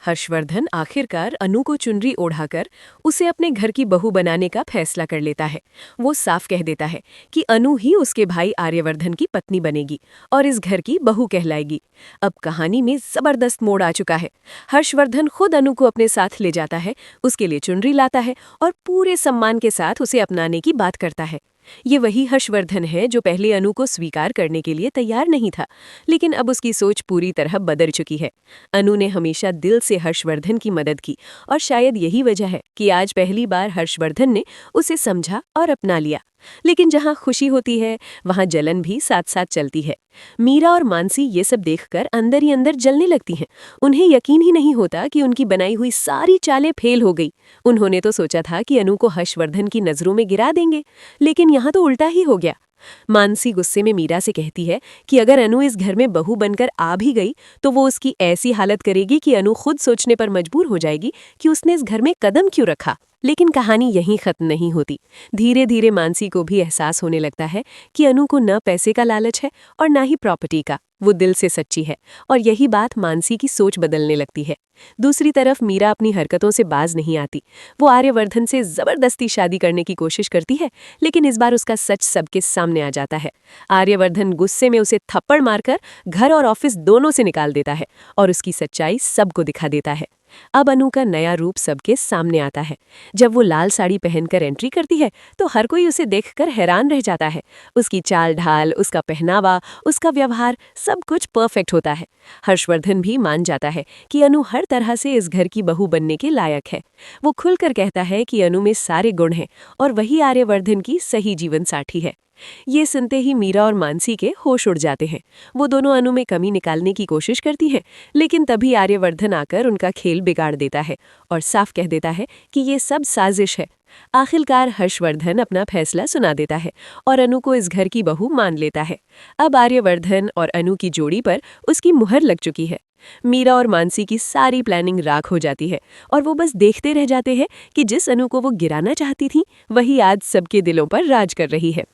हर्षवर्धन आखिरकार अनु को चुनरी ओढ़ाकर उसे अपने घर की बहू बनाने का फैसला कर लेता है। वो साफ कह देता है कि अनु ही उसके भाई आर्यवर्धन की पत्नी बनेगी और इस घर की बहू कहलाएगी। अब कहानी में जबरदस्त मोड़ आ चुका है। हर्षवर्धन खुद अनु को अपने साथ ले जाता है, उसके लिए चुनरी लाता है और पूरे सम्मान के साथ उसे अपनाने की बात करता है। ये वही हर्षवर्धन है जो पहले अनु को स्वीकार करने के लिए तैयार नहीं था, लेकिन अब उसकी सोच पूरी तरह बदल चुकी है। अनु ने हमेशा दिल से हर्षवर्धन की मदद की और शायद यही वजह है कि आज पहली बार हर्षवर्धन ने उसे समझा और अपना लिया। लेकिन जहाँ खुशी होती है वहाँ जलन भी साथ साथ चलती है। मीरा और मानसी ये सब देखकर अंदर ही अंदर जलने लगती हैं। उन्हें यकीन ही नहीं होता कि उनकी बनाई हुई सारी चालें फेल हो गई। उन्होंने तो सोचा था कि अनु को हर्षवर्धन की नज़रों में गिरा देंगे, लेकिन यहाँ तो उल्टा ही हो गया। मानसी गुस्से में मीरा से कहती है कि अगर अनु इस घर में बहू बनकर आ भी गई तो वो उसकी ऐसी हालत करेगी कि अनु खुद सोचने पर मजबूर हो जाएगी कि उसने इस घर में कदम क्यों रखा। लेकिन कहानी यहीं खत्म नहीं होती। धीरे धीरे मानसी को भी एहसास होने लगता है कि अनु को न पैसे का लालच है और न ही प्रॉपर्टी का। वो दिल से सच्ची है और यही बात मानसी की सोच बदलने लगती है। दूसरी तरफ मीरा अपनी हरकतों से बाज नहीं आती। वो आर्यवर्धन से जबरदस्ती शादी करने की कोशिश करती है, लेकिन इस बार उसका सच सबके सामने आ जाता है। आर्यवर्धन गुस्से में उसे थप्पड़ मारकर घर और ऑफिस दोनों से निकाल देता है और उसकी सच्चाई सबको दिखा देता है। अब अनु का नया रूप सबके सामने आता है। जब वो लाल साड़ी पहनकर एंट्री करती है तो हर कोई उसे देखकर हैरान रह जाता है। उसकी चाल ढाल, उसका पहनावा, उसका व्यवहार, सब कुछ परफेक्ट होता है। हर्षवर्धन भी मान जाता है कि अनु हर तरह से इस घर की बहू बनने के लायक है। वो खुलकर कहता है कि अनु में सारे गुण हैं और वही आर्यवर्धन की सही जीवन साथी है। ये सुनते ही मीरा और मानसी के होश उड़ जाते हैं। वो दोनों अनु में कमी निकालने की कोशिश करती हैं, लेकिन तभी आर्यवर्धन आकर उनका खेल बिगाड़ देता है और साफ कह देता है कि ये सब साजिश है। आखिरकार हर्षवर्धन अपना फैसला सुना देता है और अनु को इस घर की बहू मान लेता है। अब आर्यवर्धन और अनु की जोड़ी पर उसकी मुहर लग चुकी है। मीरा और मानसी की सारी प्लानिंग राख हो जाती है और वो बस देखते रह जाते हैं कि जिस अनु को वो गिराना चाहती थी वही आज सबके दिलों पर राज कर रही है।